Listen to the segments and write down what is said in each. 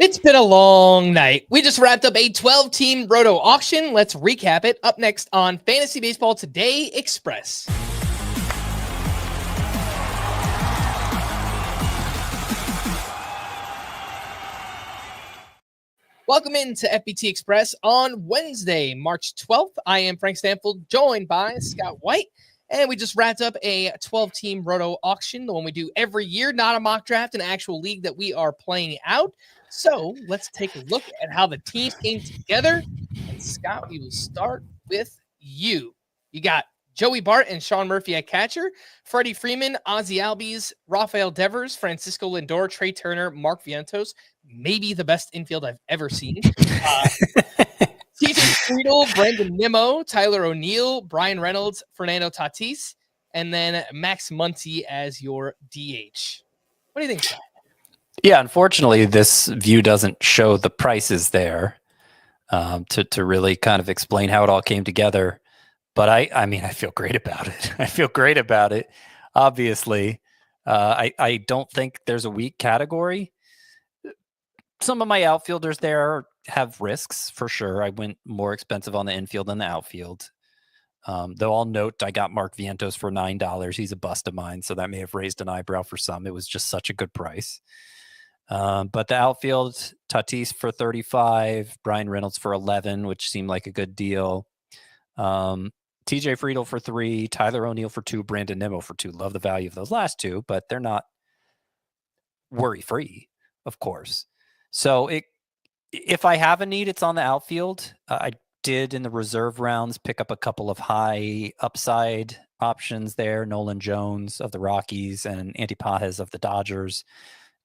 It's been a long night. We just wrapped up a 12-team Roto auction. Let's recap it up next on Fantasy Baseball Today Express. Welcome into FBT Express on Wednesday, March 12th. I am Frank Stampfl, joined by Scott White. And we just wrapped up a 12-team Roto auction, the one we do every year, not a mock draft, an actual league that we are playing out. So let's take a look at how the team came together. And Scott, we will start with you. You got Joey Bart and Sean Murphy at catcher, Freddie Freeman, Ozzie Albies, Rafael Devers, Francisco Lindor, Trey Turner, Mark Vientos, maybe the best infield I've ever seen. TJ Friedel, Brandon Nimmo, Tyler O'Neill, Brian Reynolds, Fernando Tatis, and then Max Muncy as your DH. What do you think, Scott? Yeah, unfortunately, this view doesn't show the prices there to really kind of explain how it all came together. But I mean, I feel great about it. I feel great about it. Obviously, I don't think there's a weak category. Some of my outfielders there have risks for sure. I went more expensive on the infield than the outfield. Though I'll note I got Mark Vientos for $9. He's a bust of mine, so that may have raised an eyebrow for some. It was just such a good price. But the outfield, Tatis for $35, Brian Reynolds for $11, which seemed like a good deal. TJ Friedel for $3, Tyler O'Neill for $2, Brandon Nimmo for $2. Love the value of those last two, but they're not worry-free, of course. So if I have a need, it's on the outfield. I did in the reserve rounds pick up a couple of high upside options there. Nolan Jones of the Rockies and Andy Pajes of the Dodgers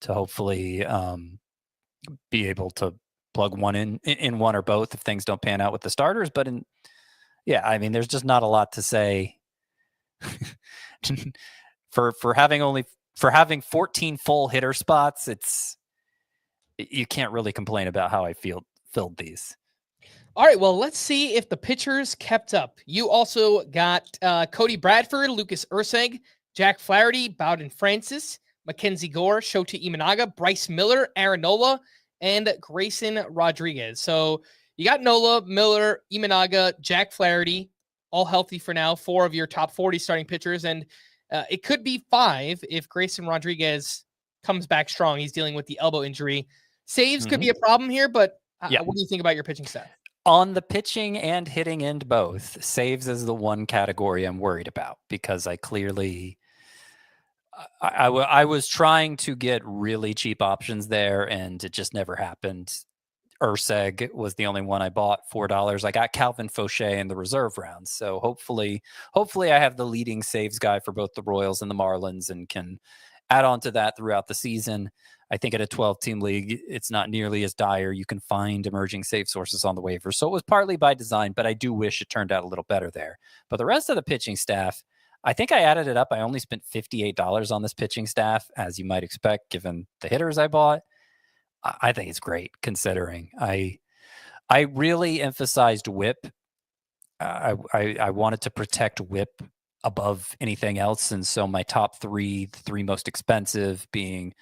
to hopefully be able to plug one in one or both if things don't pan out with the starters. But I mean, there's just not a lot to say for having 14 full hitter spots. You can't really complain about how I filled these. All right, well, let's see if the pitchers kept up. You also got Cody Bradford, Lucas Urseg, Jack Flaherty, Bowden Francis, Mackenzie Gore, Shota Imanaga, Bryce Miller, Aaron Nola, and Grayson Rodriguez. So you got Nola, Miller, Imanaga, Jack Flaherty, all healthy for now, 4 of your top 40 starting pitchers. And it could be 5 if Grayson Rodriguez comes back strong. He's dealing with the elbow injury. Saves could be a problem here, but what do you think about your pitching staff? On the pitching and hitting end both, saves is the one category I'm worried about because I clearly I was trying to get really cheap options there and it just never happened. Urseg was the only one I bought, $4. I got Calvin Fauché in the reserve rounds. So hopefully I have the leading saves guy for both the Royals and the Marlins and can add on to that throughout the season. I think at a 12-team league, it's not nearly as dire. You can find emerging save sources on the waivers. So it was partly by design, but I do wish it turned out a little better there. But the rest of the pitching staff, I think I added it up. I only spent $58 on this pitching staff, as you might expect, given the hitters I bought. I think it's great considering. I really emphasized whip. I wanted to protect whip above anything else. And so my top the three most expensive being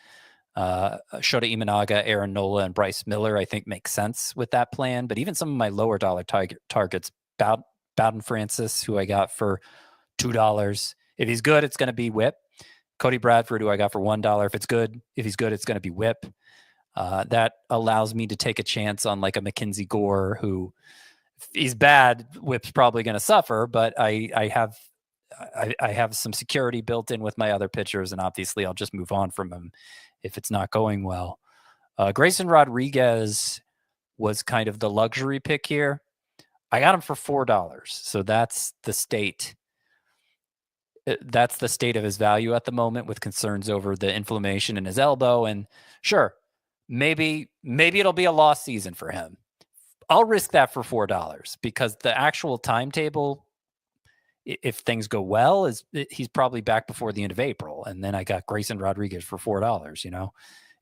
Shota Imanaga, Aaron Nola, and Bryce Miller, I think makes sense with that plan. But even some of my lower dollar targets, Bowden Francis, who I got for $2. If he's good, it's going to be whip. Cody Bradford, who I got for $1. If he's good, it's going to be whip. That allows me to take a chance on like a Mackenzie Gore, who if he's bad, whip's probably going to suffer, but I have some security built in with my other pitchers, and obviously I'll just move on from him if it's not going well. Grayson Rodriguez was kind of the luxury pick here. I got him for $4. So that's the state. That's the state of his value at the moment, with concerns over the inflammation in his elbow. And sure, maybe it'll be a lost season for him. I'll risk that for $4 because the actual timetable, if things go well, he's probably back before the end of April. And then I got Grayson Rodriguez for $4.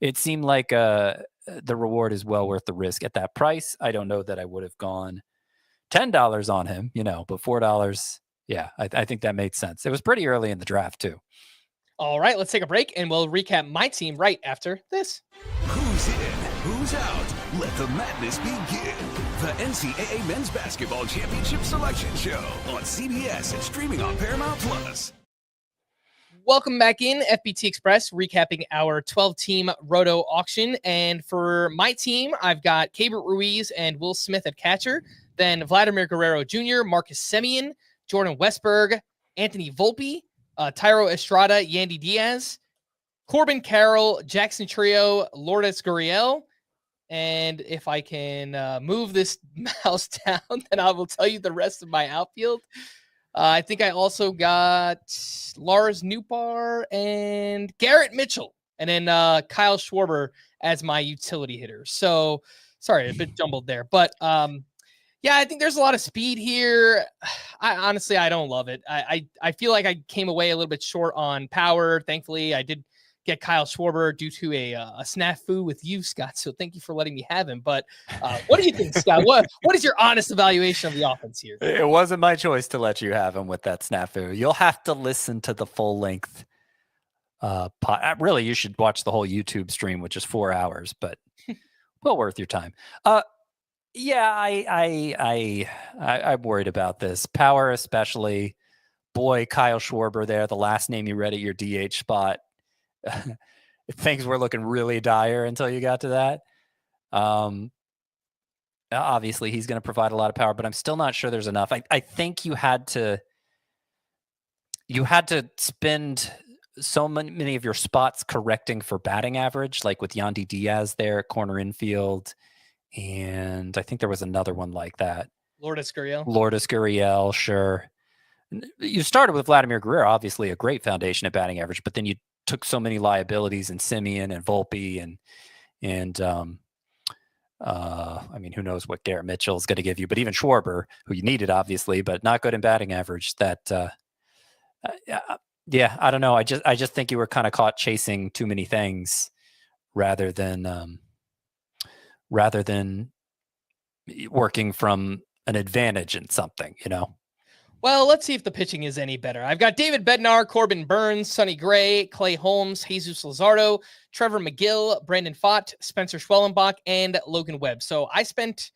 It seemed like the reward is well worth the risk at that price. I don't know that I would have gone $10 on him, but $4. Yeah, I think that made sense. It was pretty early in the draft too. All right, let's take a break and we'll recap my team right after this. Who Who's in? Who's out? Let the madness begin. The NCAA Men's Basketball Championship Selection Show on CBS and streaming on Paramount+. Welcome back in, FBT Express, recapping our 12-team Roto auction. And for my team, I've got Keibert Ruiz and Will Smith at catcher, then Vladimir Guerrero Jr., Marcus Semien, Jordan Westberg, Anthony Volpe, Tyro Estrada, Yandy Diaz, Corbin Carroll, Jackson Trio, Lourdes Gurriel. And if I can move this mouse down, then I will tell you the rest of my outfield. I think I also got Lars Nootbaar and Garrett Mitchell, and then Kyle Schwarber as my utility hitter. So, sorry, a bit jumbled there. But, yeah, I think there's a lot of speed here. Honestly, I don't love it. I feel like I came away a little bit short on power. Thankfully, I did get Kyle Schwarber due to a snafu with you, Scott. So thank you for letting me have him. But what do you think, Scott? What is your honest evaluation of the offense here? It wasn't my choice to let you have him with that snafu. You'll have to listen to the full length. Really, you should watch the whole YouTube stream, which is 4 hours, but well worth your time. Yeah, I'm worried about this. Power, especially. Boy, Kyle Schwarber there, the last name you read at your DH spot. Things were looking really dire until you got to that. Obviously, he's going to provide a lot of power, but I'm still not sure there's enough. I think you had to spend so many of your spots correcting for batting average, like with Yandy Diaz there at corner infield. And I think there was another one like that. Lourdes Gurriel, sure. You started with Vladimir Guerrero, obviously a great foundation at batting average, but then you took so many liabilities in Semien and Volpe and I mean, who knows what Garrett Mitchell is going to give you, but even Schwarber, who you needed obviously, but not good in batting average. That yeah, I don't know. I just think you were kind of caught chasing too many things rather than working from an advantage in something, you know. Well, let's see if the pitching is any better. I've got David Bednar, Corbin Burns, Sonny Gray, Clay Holmes, Jesus Luzardo, Trevor McGill, Brandon Pfaadt, Spencer Schwellenbach, and Logan Webb. So I spent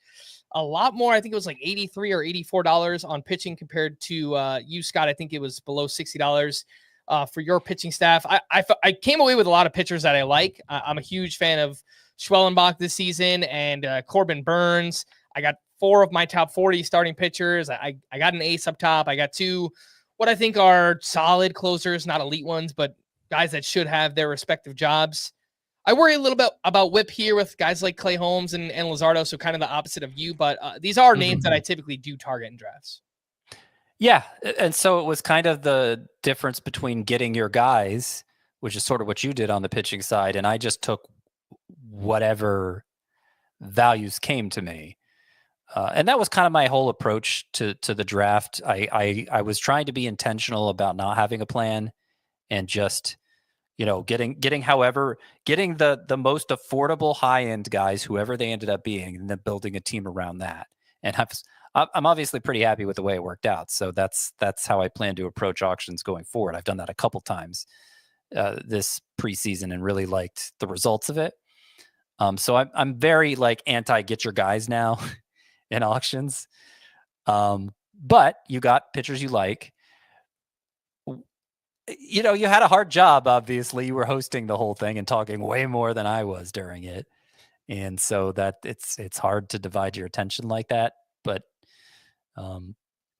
a lot more. I think it was like $83 or $84 on pitching compared to you, Scott. I think it was below $60 for your pitching staff. I came away with a lot of pitchers that I like. I'm a huge fan of Schwellenbach this season and Corbin Burns. I got 4 of my top 40 starting pitchers. I got an ace up top. I got 2 what I think are solid closers, not elite ones, but guys that should have their respective jobs. I worry a little bit about whip here with guys like Clay Holmes and Luzardo, so kind of the opposite of you, but these are names that I typically do target in drafts. Yeah, and so it was kind of the difference between getting your guys, which is sort of what you did on the pitching side, and I just took whatever values came to me. And that was kind of my whole approach to the draft. I was trying to be intentional about not having a plan and just, you know, getting the most affordable high end guys, whoever they ended up being, and then building a team around that. And I'm obviously pretty happy with the way it worked out. So that's how I plan to approach auctions going forward. I've done that a couple times this preseason and really liked the results of it. So I'm very like anti get your guys now in auctions. But you got pitchers you like. You know, you had a hard job, obviously. You were hosting the whole thing and talking way more than I was during it. And so that it's hard to divide your attention like that. But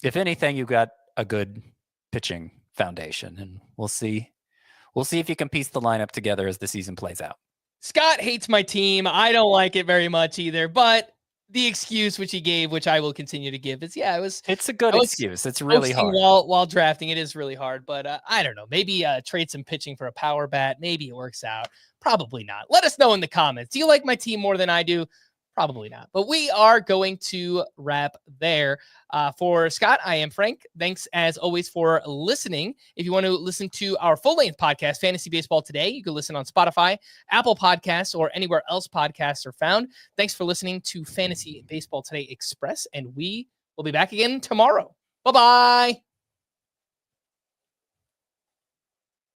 if anything, you got a good pitching foundation, and we'll see if you can piece the lineup together as the season plays out. Scott hates my team. I don't like it very much either, but the excuse which he gave, which I will continue to give, is it's a good excuse. It's really hard while drafting. It is really hard, but I don't know. Maybe trade some pitching for a power bat. Maybe it works out. Probably not. Let us know in the comments. Do you like my team more than I do? Probably not. But we are going to wrap there. For Scott, I am Frank. Thanks, as always, for listening. If you want to listen to our full-length podcast, Fantasy Baseball Today, you can listen on Spotify, Apple Podcasts, or anywhere else podcasts are found. Thanks for listening to Fantasy Baseball Today Express, and we will be back again tomorrow. Bye-bye.